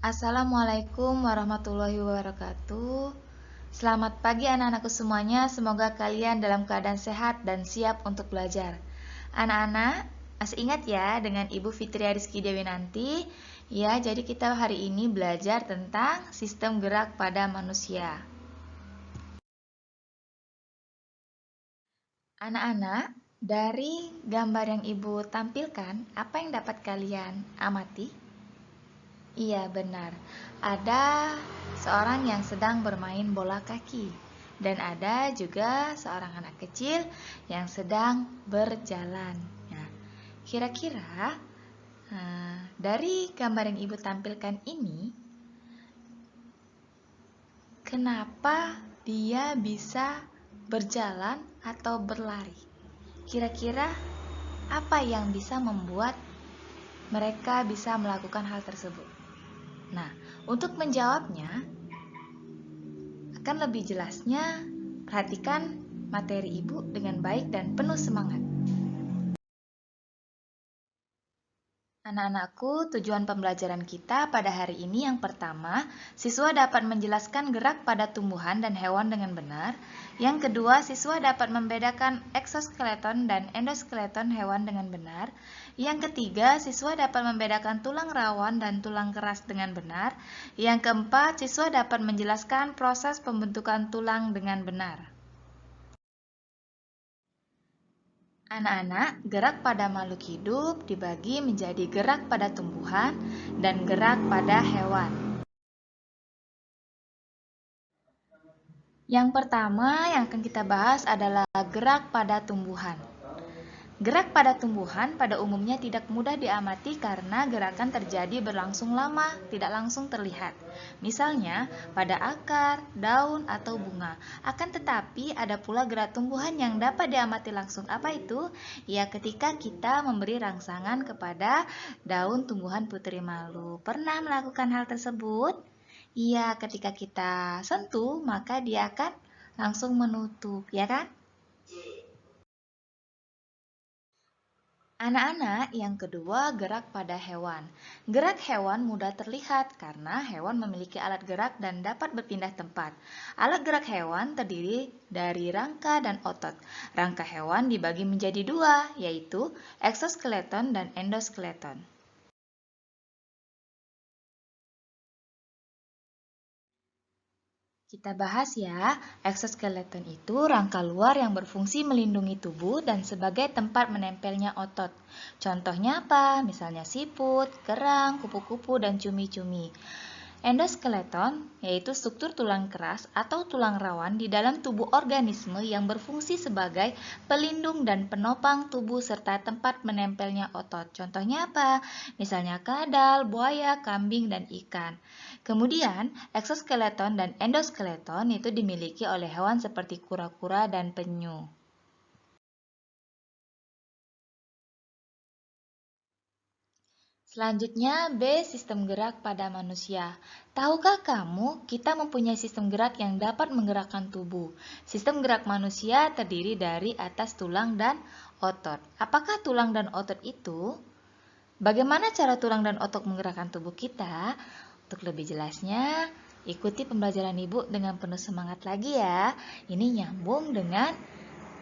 Assalamualaikum warahmatullahi wabarakatuh. Selamat pagi anak-anakku semuanya. Semoga kalian dalam keadaan sehat dan siap untuk belajar. Anak-anak, masih ingat ya dengan Ibu Fitria Rizky Dewi nanti? Ya, jadi kita hari ini belajar tentang sistem gerak pada manusia. Anak-anak, dari gambar yang Ibu tampilkan, apa yang dapat kalian amati? Iya, benar. Ada seorang yang sedang bermain bola kaki, dan ada juga seorang anak kecil yang sedang berjalan. Nah, kira-kira dari gambar yang Ibu tampilkan ini, kenapa dia bisa berjalan atau berlari? Kira-kira apa yang bisa membuat mereka bisa melakukan hal tersebut? Nah, untuk menjawabnya, akan lebih jelasnya, perhatikan materi Ibu dengan baik dan penuh semangat. Anak-anakku, tujuan pembelajaran kita pada hari ini yang pertama, siswa dapat menjelaskan gerak pada tumbuhan dan hewan dengan benar. Yang kedua, siswa dapat membedakan eksoskeleton dan endoskeleton hewan dengan benar. Yang ketiga, siswa dapat membedakan tulang rawan dan tulang keras dengan benar. Yang keempat, siswa dapat menjelaskan proses pembentukan tulang dengan benar. Anak-anak, gerak pada makhluk hidup dibagi menjadi gerak pada tumbuhan dan gerak pada hewan. Yang pertama yang akan kita bahas adalah gerak pada tumbuhan. Gerak pada tumbuhan pada umumnya tidak mudah diamati karena gerakan terjadi berlangsung lama, tidak langsung terlihat. Misalnya pada akar, daun, atau bunga. Akan tetapi ada pula gerak tumbuhan yang dapat diamati langsung. Apa itu? Ya, ketika kita memberi rangsangan kepada daun tumbuhan putri malu. Pernah melakukan hal tersebut? Iya, ketika kita sentuh, maka dia akan langsung menutup, ya kan? Anak-anak, yang kedua gerak pada hewan. Gerak hewan mudah terlihat karena hewan memiliki alat gerak dan dapat berpindah tempat. Alat gerak hewan terdiri dari rangka dan otot. Rangka hewan dibagi menjadi dua, yaitu eksoskeleton dan endoskeleton. Kita bahas ya, eksoskeleton itu rangka luar yang berfungsi melindungi tubuh dan sebagai tempat menempelnya otot. Contohnya apa? Misalnya siput, kerang, kupu-kupu, dan cumi-cumi. Endoskeleton yaitu struktur tulang keras atau tulang rawan di dalam tubuh organisme yang berfungsi sebagai pelindung dan penopang tubuh serta tempat menempelnya otot. Contohnya apa? Misalnya kadal, buaya, kambing, dan ikan. Kemudian, eksoskeleton dan endoskeleton itu dimiliki oleh hewan seperti kura-kura dan penyu. Selanjutnya, B. Sistem gerak pada manusia. Tahukah kamu, kita mempunyai sistem gerak yang dapat menggerakkan tubuh. Sistem gerak manusia terdiri dari atas tulang dan otot. Apakah tulang dan otot itu? Bagaimana cara tulang dan otot menggerakkan tubuh kita? Untuk lebih jelasnya, ikuti pembelajaran Ibu dengan penuh semangat lagi ya. Ini nyambung dengan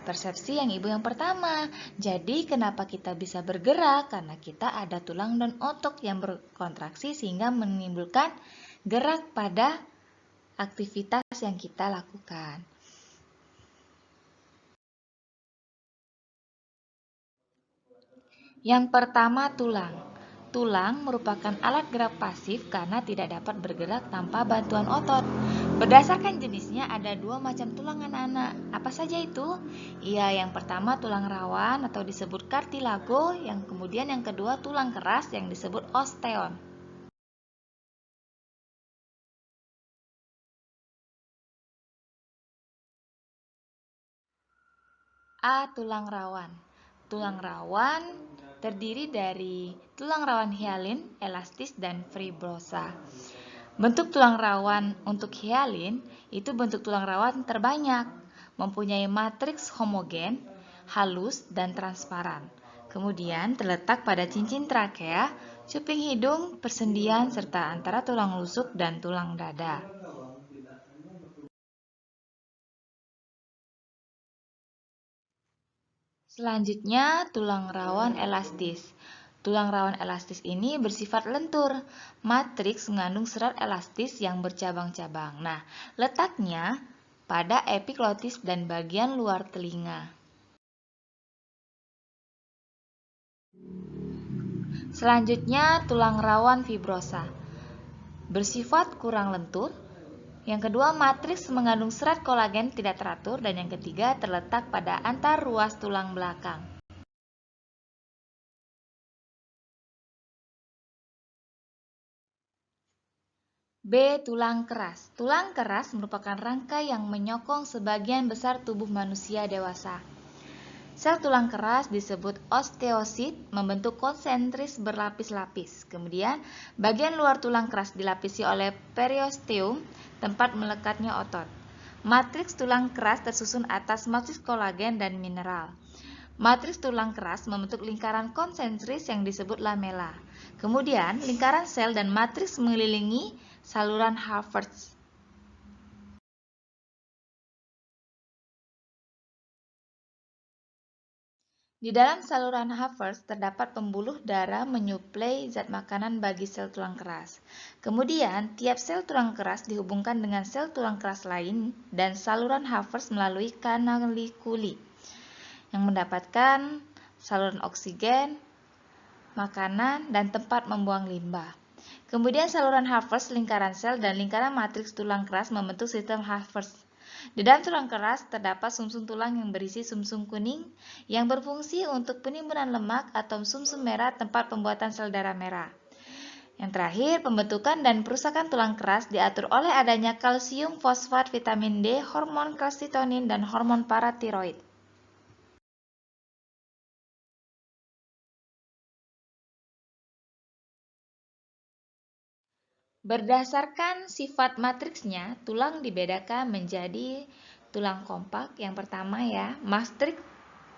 persepsi yang Ibu yang pertama. Jadi kenapa kita bisa bergerak? Karena kita ada tulang dan otot yang berkontraksi sehingga menimbulkan gerak pada aktivitas yang kita lakukan. Yang pertama, tulang. Tulang merupakan alat gerak pasif karena tidak dapat bergerak tanpa bantuan otot. Berdasarkan jenisnya ada dua macam tulang anak-anak. Apa saja itu? Iya, yang pertama tulang rawan atau disebut kartilago, yang kemudian yang kedua tulang keras yang disebut osteon. A. Tulang rawan. Tulang rawan terdiri dari tulang rawan hialin, elastis, dan fibrosa. Bentuk tulang rawan untuk hialin itu bentuk tulang rawan terbanyak, mempunyai matriks homogen, halus, dan transparan. Kemudian terletak pada cincin trakea, cuping hidung, persendian, serta antara tulang rusuk dan tulang dada. Selanjutnya, tulang rawan elastis. Tulang rawan elastis ini bersifat lentur. Matriks mengandung serat elastis yang bercabang-cabang. Nah, letaknya pada epiglotis dan bagian luar telinga. Selanjutnya, tulang rawan fibrosa. Bersifat kurang lentur. Yang kedua, matriks mengandung serat kolagen tidak teratur. Dan yang ketiga, terletak pada antar ruas tulang belakang. B. Tulang keras. Tulang keras merupakan rangkai yang menyokong sebagian besar tubuh manusia dewasa. Sel tulang keras disebut osteosit, membentuk konsentris berlapis-lapis. Kemudian, bagian luar tulang keras dilapisi oleh periosteum, tempat melekatnya otot. Matriks tulang keras tersusun atas matriks kolagen dan mineral. Matriks tulang keras membentuk lingkaran konsentris yang disebut lamela. Kemudian, lingkaran sel dan matriks mengelilingi saluran Havertz. Di dalam saluran Havertz terdapat pembuluh darah menyuplai zat makanan bagi sel tulang keras. Kemudian, tiap sel tulang keras dihubungkan dengan sel tulang keras lain dan saluran Havertz melalui kanalikuli yang mendapatkan saluran oksigen, makanan, dan tempat membuang limbah. Kemudian saluran Havertz, lingkaran sel, dan lingkaran matriks tulang keras membentuk sistem Havertz. Di dalam tulang keras terdapat sumsum tulang yang berisi sumsum kuning yang berfungsi untuk penimbunan lemak atau sumsum merah tempat pembuatan sel darah merah. Yang terakhir, pembentukan dan perusakan tulang keras diatur oleh adanya kalsium, fosfat, vitamin D, hormon kalsitonin, dan hormon paratiroid. Berdasarkan sifat matriksnya, tulang dibedakan menjadi tulang kompak. Yang pertama ya, matriks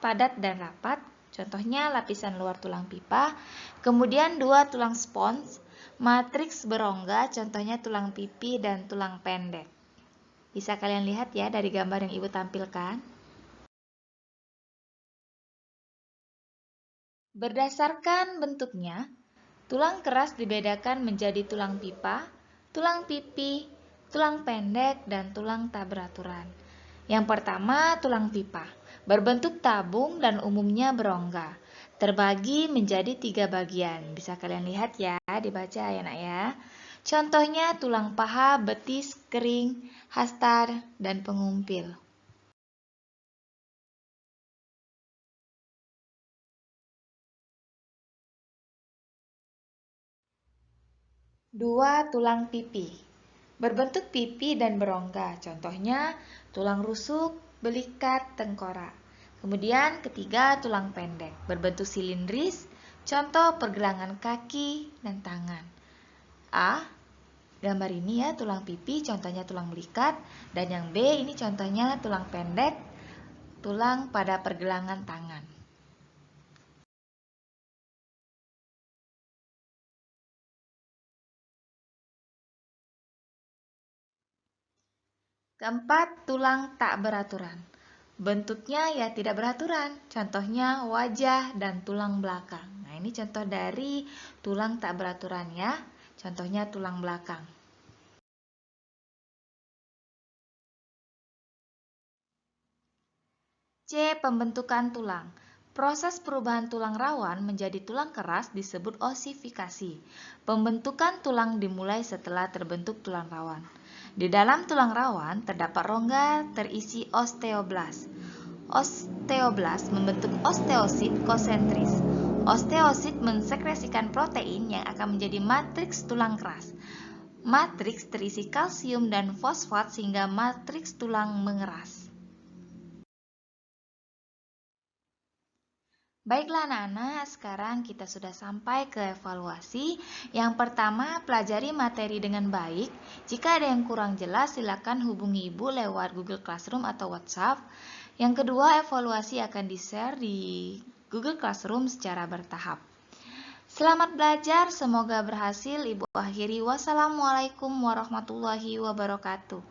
padat dan rapat. Contohnya lapisan luar tulang pipa. Kemudian dua tulang spons, matriks berongga. Contohnya tulang pipi dan tulang pendek. Bisa kalian lihat ya dari gambar yang Ibu tampilkan. Berdasarkan bentuknya, tulang keras dibedakan menjadi tulang pipa, tulang pipi, tulang pendek, dan tulang tak beraturan. Yang pertama, tulang pipa. Berbentuk tabung dan umumnya berongga. Terbagi menjadi 3 bagian. Bisa kalian lihat ya, dibaca ya nak ya. Contohnya tulang paha, betis, kering, hasta, dan pengumpil. Dua tulang pipi. Berbentuk pipi dan berongga. Contohnya tulang rusuk, belikat, tengkorak. Kemudian ketiga tulang pendek. Berbentuk silindris. Contoh pergelangan kaki dan tangan. A. Gambar ini ya tulang pipi, contohnya tulang belikat. Dan yang B ini contohnya tulang pendek, tulang pada pergelangan tangan. Keempat, tulang tak beraturan. Bentuknya ya tidak beraturan, contohnya wajah dan tulang belakang. Nah, ini contoh dari tulang tak beraturan ya, contohnya tulang belakang. C. Pembentukan tulang. Proses perubahan tulang rawan menjadi tulang keras disebut osifikasi. Pembentukan tulang dimulai setelah terbentuk tulang rawan. Di dalam tulang rawan terdapat rongga terisi osteoblas. Osteoblas membentuk osteosit konsentris. Osteosit mensekresikan protein yang akan menjadi matriks tulang keras. Matriks terisi kalsium dan fosfat sehingga matriks tulang mengeras. Baiklah anak-anak, sekarang kita sudah sampai ke evaluasi. Yang pertama, pelajari materi dengan baik. Jika ada yang kurang jelas, silakan hubungi Ibu lewat Google Classroom atau WhatsApp. Yang kedua, evaluasi akan di-share di Google Classroom secara bertahap. Selamat belajar, semoga berhasil. Ibu akhiri. Wassalamualaikum warahmatullahi wabarakatuh.